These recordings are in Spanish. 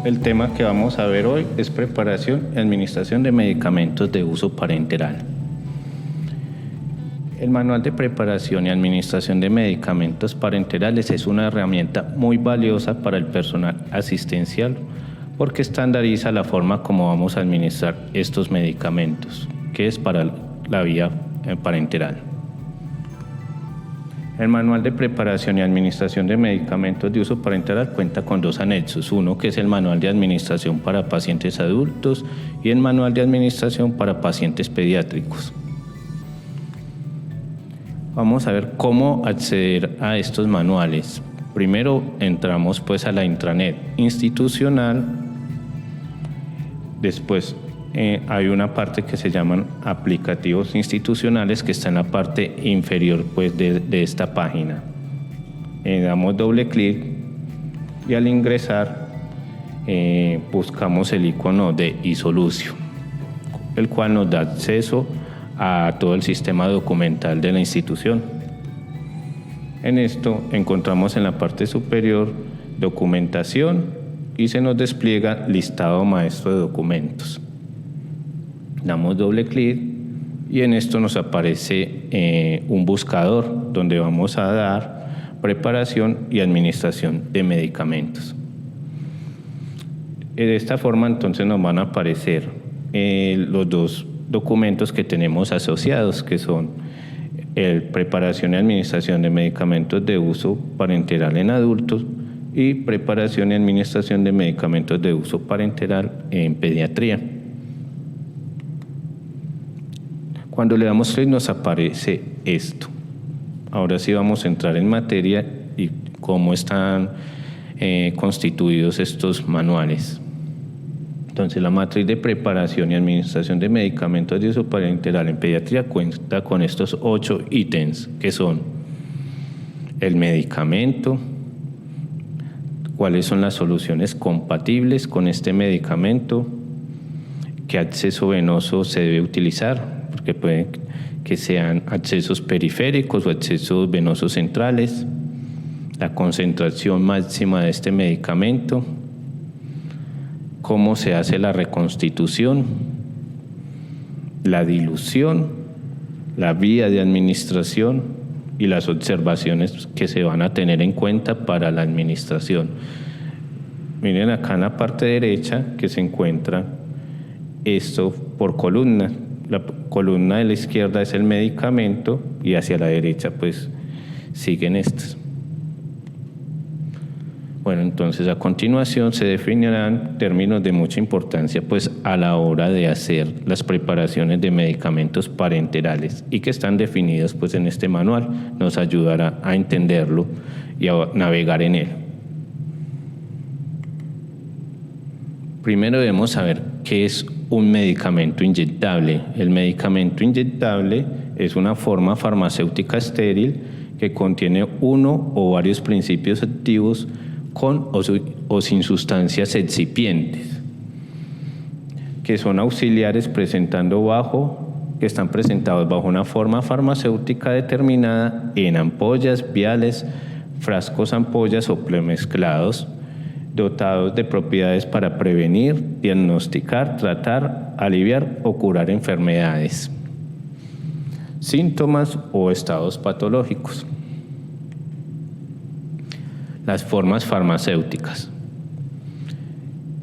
El tema que vamos a ver hoy es preparación y administración de medicamentos de uso parenteral. El manual de preparación y administración de medicamentos parenterales es una herramienta muy valiosa para el personal asistencial porque estandariza la forma como vamos a administrar estos medicamentos, que es para la vía parenteral. El manual de preparación y administración de medicamentos de uso parenteral cuenta con dos anexos, uno que es el manual de administración para pacientes adultos y el manual de administración para pacientes pediátricos. Vamos a ver cómo acceder a estos manuales. Primero entramos a la intranet institucional, después hay una parte que se llaman aplicativos institucionales que está en la parte inferior de esta página. Damos doble clic y al ingresar buscamos el icono de iSolution, el cual nos da acceso a todo el sistema documental de la institución. En esto encontramos en la parte superior documentación y se nos despliega listado maestro de documentos. Damos doble clic y en esto nos aparece un buscador donde vamos a dar preparación y administración de medicamentos. De esta forma entonces nos van a aparecer los dos documentos que tenemos asociados, que son el preparación y administración de medicamentos de uso parenteral en adultos y preparación y administración de medicamentos de uso parenteral en pediatría. Cuando le damos clic nos aparece esto. Ahora sí vamos a entrar en materia y cómo están constituidos estos manuales. Entonces la matriz de preparación y administración de medicamentos de uso parenteral en pediatría cuenta con estos 8 ítems que son el medicamento, cuáles son las soluciones compatibles con este medicamento, qué acceso venoso se debe utilizar, porque pueden que sean accesos periféricos o accesos venosos centrales, la concentración máxima de este medicamento, cómo se hace la reconstitución, la dilución, la vía de administración y las observaciones que se van a tener en cuenta para la administración. Miren acá en la parte derecha que se encuentra esto por columna. La columna de la izquierda es el medicamento y hacia la derecha siguen estas. Bueno, entonces a continuación se definirán términos de mucha importancia a la hora de hacer las preparaciones de medicamentos parenterales y que están definidos en este manual. Nos ayudará a entenderlo y a navegar en él. Primero debemos saber qué es un medicamento inyectable. El medicamento inyectable es una forma farmacéutica estéril que contiene uno o varios principios activos con o sin sustancias excipientes, que son auxiliares que están presentados bajo una forma farmacéutica determinada en ampollas, viales, frascos, ampollas o premezclados, dotados de propiedades para prevenir, diagnosticar, tratar, aliviar o curar enfermedades, síntomas o estados patológicos. Las formas farmacéuticas.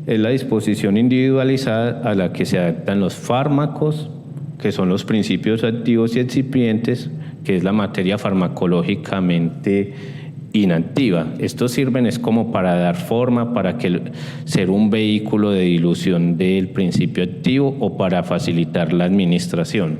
Es la disposición individualizada a la que se adaptan los fármacos, que son los principios activos y excipientes, que es la materia farmacológicamente inactiva. Estos sirven como para dar forma, para ser un vehículo de dilución del principio activo o para facilitar la administración.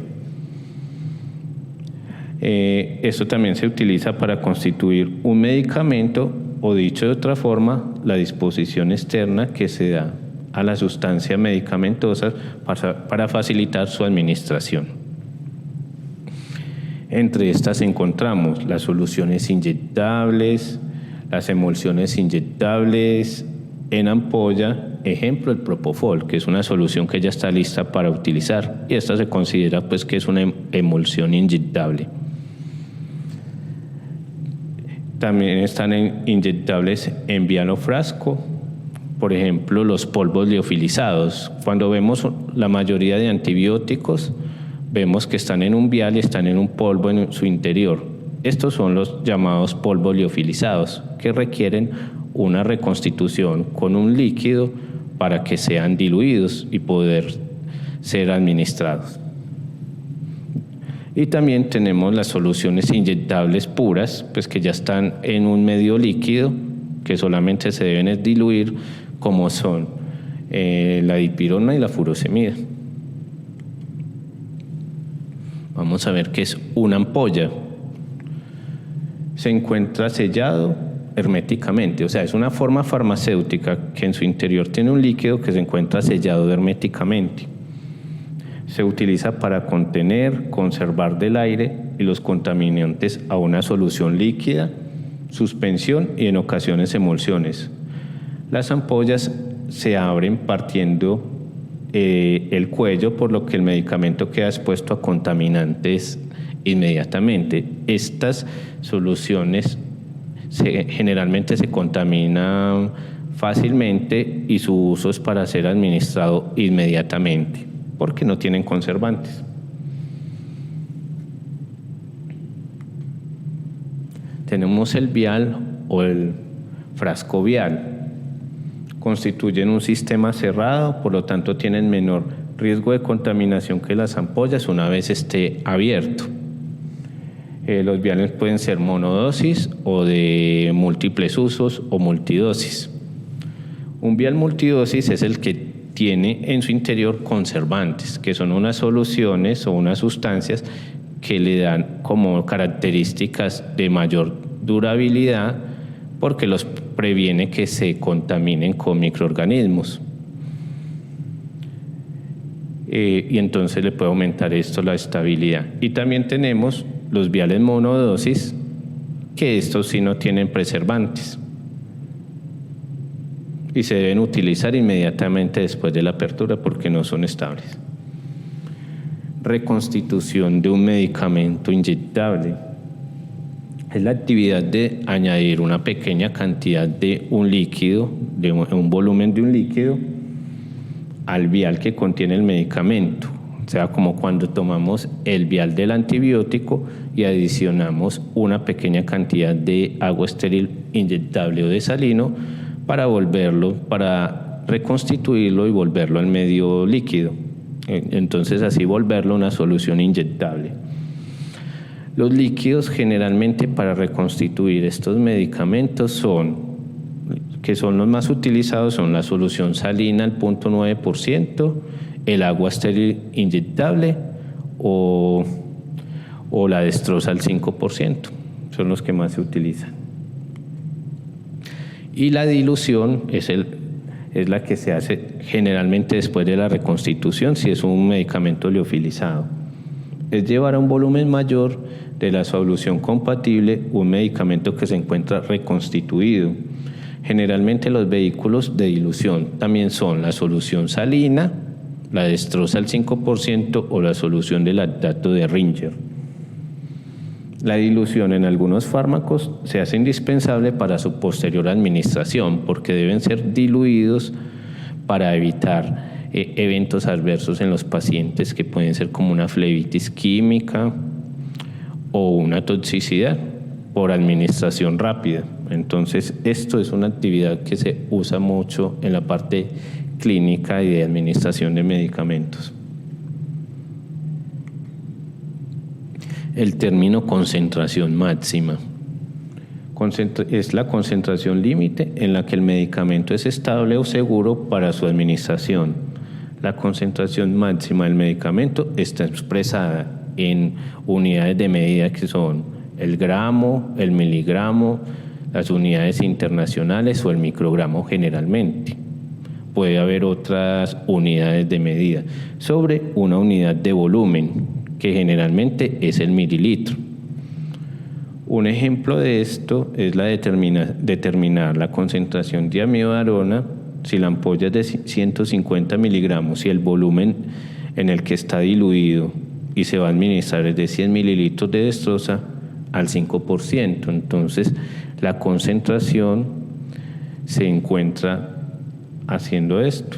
Esto también se utiliza para constituir un medicamento o, dicho de otra forma, la disposición externa que se da a la sustancia medicamentosa para facilitar su administración. Entre estas encontramos las soluciones inyectables, las emulsiones inyectables en ampolla, ejemplo el Propofol, que es una solución que ya está lista para utilizar y esta se considera que es una emulsión inyectable. También están inyectables en vial o frasco, por ejemplo, los polvos liofilizados. Cuando vemos la mayoría de antibióticos, vemos que están en un vial y están en un polvo en su interior. Estos son los llamados polvos liofilizados, que requieren una reconstitución con un líquido para que sean diluidos y poder ser administrados. Y también tenemos las soluciones inyectables puras, pues que ya están en un medio líquido, que solamente se deben diluir, como son la dipirona y la furosemida. Vamos a ver qué es una ampolla. Se encuentra sellado herméticamente, o sea, es una forma farmacéutica que en su interior tiene un líquido que se encuentra sellado herméticamente. Se utiliza para contener, conservar del aire y los contaminantes a una solución líquida, suspensión y en ocasiones emulsiones. Las ampollas se abren partiendo el cuello, por lo que el medicamento queda expuesto a contaminantes inmediatamente. Estas soluciones generalmente se contaminan fácilmente y su uso es para ser administrado inmediatamente, porque no tienen conservantes. Tenemos el vial o el frasco vial. Constituyen un sistema cerrado, por lo tanto tienen menor riesgo de contaminación que las ampollas una vez esté abierto. Los viales pueden ser monodosis o de múltiples usos o multidosis. Un vial multidosis es el que tiene en su interior conservantes, que son unas soluciones o unas sustancias que le dan como características de mayor durabilidad, porque los previene que se contaminen con microorganismos. Y entonces le puede aumentar esto la estabilidad. Y también tenemos los viales monodosis, que estos sí no tienen preservantes y se deben utilizar inmediatamente después de la apertura porque no son estables. Reconstitución de un medicamento inyectable. Es la actividad de añadir una pequeña cantidad de un líquido, de un volumen de un líquido, al vial que contiene el medicamento. O sea, como cuando tomamos el vial del antibiótico y adicionamos una pequeña cantidad de agua estéril inyectable o de salino para reconstituirlo y volverlo al medio líquido. Entonces, así volverlo una solución inyectable. Los líquidos generalmente para reconstituir estos medicamentos que son los más utilizados, son la solución salina al 0.9%, el agua estéril inyectable o la destroza al 5%. Son los que más se utilizan. Y la dilución es la que se hace generalmente después de la reconstitución, si es un medicamento liofilizado. Es llevar a un volumen mayor de la solución compatible un medicamento que se encuentra reconstituido. Generalmente los vehículos de dilución también son la solución salina, la destroza al 5% o la solución de lactato de Ringer. La dilución en algunos fármacos se hace indispensable para su posterior administración porque deben ser diluidos para evitar eventos adversos en los pacientes que pueden ser como una flebitis química o una toxicidad por administración rápida. Entonces, esto es una actividad que se usa mucho en la parte clínica y de administración de medicamentos. El término concentración máxima es la concentración límite en la que el medicamento es estable o seguro para su administración. La concentración máxima del medicamento está expresada en unidades de medida que son el gramo, el miligramo, las unidades internacionales o el microgramo generalmente. Puede haber otras unidades de medida sobre una unidad de volumen, que generalmente es el mililitro. Un ejemplo de esto es determinar la concentración de amidodarona si la ampolla es de 150 miligramos y el volumen en el que está diluido y se va a administrar es de 100 mililitros de destroza al 5%. Entonces, la concentración se encuentra haciendo esto.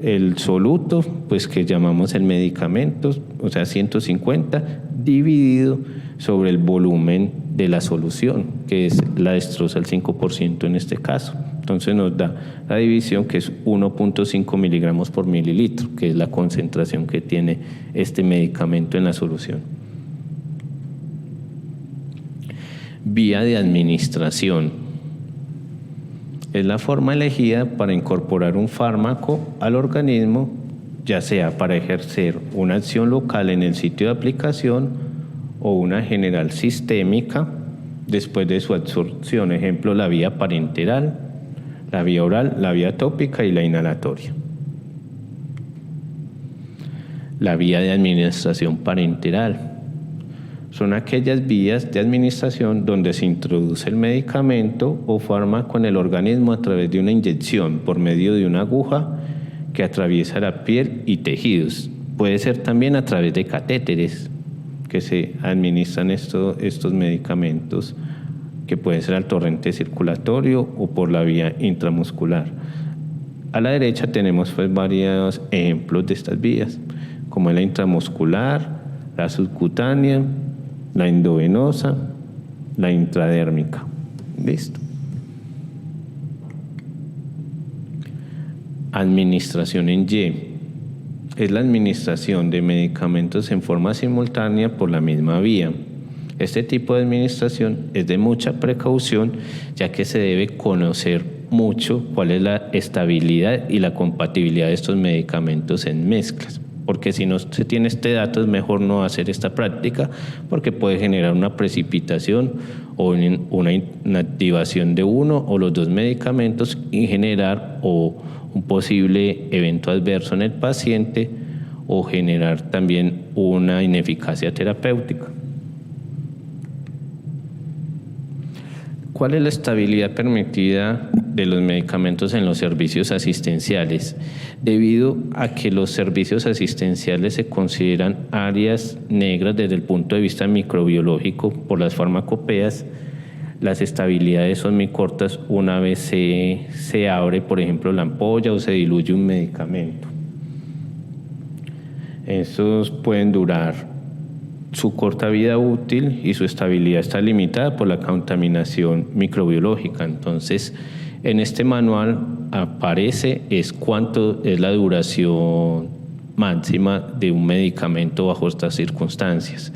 El soluto, pues que llamamos el medicamento, o sea, 150 dividido sobre el volumen de la solución, que es la dextrosa al 5% en este caso. Entonces nos da la división, que es 1.5 miligramos por mililitro, que es la concentración que tiene este medicamento en la solución. Vía de administración. Es la forma elegida para incorporar un fármaco al organismo, ya sea para ejercer una acción local en el sitio de aplicación o una general sistémica después de su absorción. Ejemplo, la vía parenteral, la vía oral, la vía tópica y la inhalatoria. La vía de administración parenteral. Son aquellas vías de administración donde se introduce el medicamento o fármaco en el organismo a través de una inyección por medio de una aguja que atraviesa la piel y tejidos. Puede ser también a través de catéteres que se administran estos medicamentos, que pueden ser al torrente circulatorio o por la vía intramuscular. A la derecha tenemos pues varios ejemplos de estas vías, como la intramuscular, la subcutánea, la endovenosa, la intradérmica. Listo. Administración en Y. Es la administración de medicamentos en forma simultánea por la misma vía. Este tipo de administración es de mucha precaución, ya que se debe conocer mucho cuál es la estabilidad y la compatibilidad de estos medicamentos en mezclas. Porque si no se tiene este dato es mejor no hacer esta práctica, porque puede generar una precipitación o una inactivación de uno o los dos medicamentos y generar un posible evento adverso en el paciente o generar también una ineficacia terapéutica. ¿Cuál es la estabilidad permitida de los medicamentos en los servicios asistenciales? Debido a que los servicios asistenciales se consideran áreas negras desde el punto de vista microbiológico por las farmacopeas, las estabilidades son muy cortas una vez se abre, por ejemplo, la ampolla o se diluye un medicamento. Esos pueden durar su corta vida útil y su estabilidad está limitada por la contaminación microbiológica. Entonces, en este manual aparece cuánto es la duración máxima de un medicamento bajo estas circunstancias.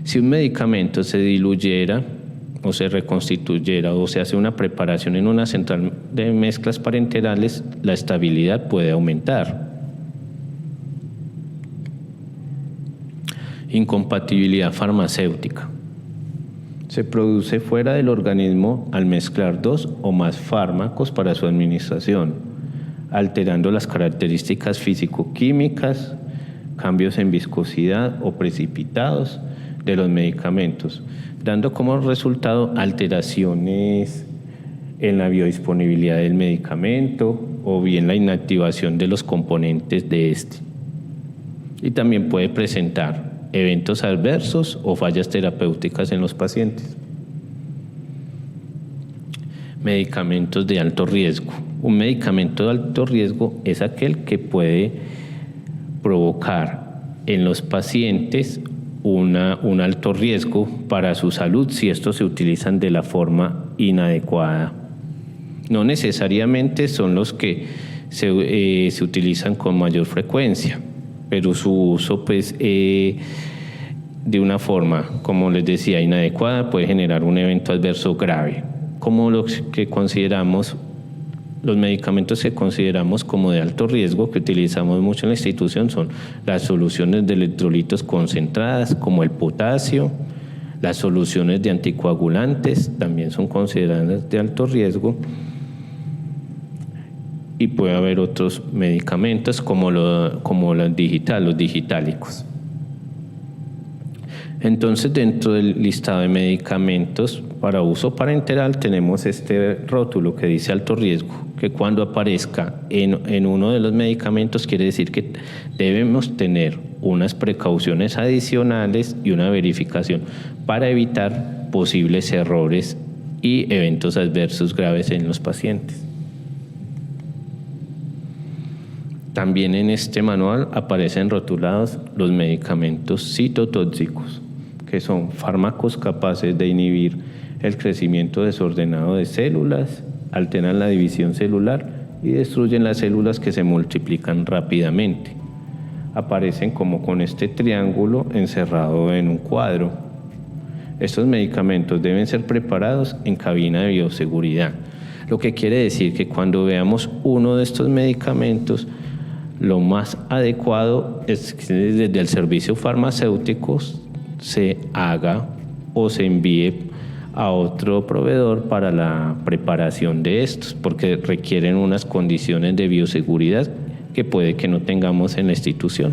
Si un medicamento se diluyera o se reconstituyera o se hace una preparación en una central de mezclas parenterales, la estabilidad puede aumentar. Incompatibilidad farmacéutica. Se produce fuera del organismo al mezclar dos o más fármacos para su administración, alterando las características físico-químicas, cambios en viscosidad o precipitados de los medicamentos, dando como resultado alteraciones en la biodisponibilidad del medicamento o bien la inactivación de los componentes de este. Y también puede presentar eventos adversos o fallas terapéuticas en los pacientes. Medicamentos de alto riesgo. Un medicamento de alto riesgo es aquel que puede provocar en los pacientes un alto riesgo para su salud si estos se utilizan de la forma inadecuada. No necesariamente son los que se utilizan con mayor frecuencia, pero su uso pues, de una forma, como les decía, inadecuada puede generar un evento adverso grave, como los que consideramos, los medicamentos que consideramos como de alto riesgo, que utilizamos mucho en la institución, son las soluciones de electrolitos concentradas, como el potasio, las soluciones de anticoagulantes, también son consideradas de alto riesgo, y puede haber otros medicamentos como los digitálicos. Entonces, dentro del listado de medicamentos para uso parenteral tenemos este rótulo que dice alto riesgo, que cuando aparezca en uno de los medicamentos quiere decir que debemos tener unas precauciones adicionales y una verificación para evitar posibles errores y eventos adversos graves en los pacientes. También en este manual aparecen rotulados los medicamentos citotóxicos, que son fármacos capaces de inhibir el crecimiento desordenado de células, alteran la división celular y destruyen las células que se multiplican rápidamente. Aparecen como con este triángulo encerrado en un cuadro. Estos medicamentos deben ser preparados en cabina de bioseguridad, lo que quiere decir que cuando veamos uno de estos medicamentos, lo más adecuado es que desde el servicio farmacéutico se haga o se envíe a otro proveedor para la preparación de estos, porque requieren unas condiciones de bioseguridad que puede que no tengamos en la institución.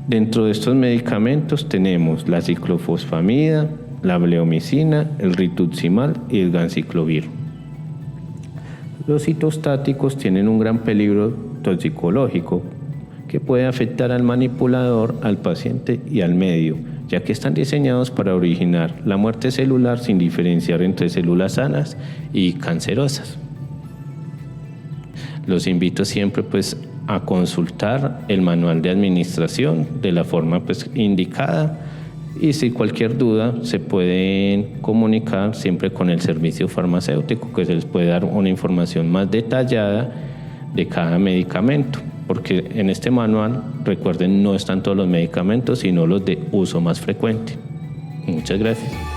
Dentro de estos medicamentos tenemos la ciclofosfamida, la bleomicina, el rituximab y el ganciclovir. Los citostáticos tienen un gran peligro toxicológico que puede afectar al manipulador, al paciente y al medio, ya que están diseñados para originar la muerte celular sin diferenciar entre células sanas y cancerosas. Los invito siempre a consultar el manual de administración de la forma indicada, y si cualquier duda se pueden comunicar siempre con el servicio farmacéutico, que se les puede dar una información más detallada de cada medicamento, porque en este manual, recuerden, no están todos los medicamentos, sino los de uso más frecuente. Muchas gracias.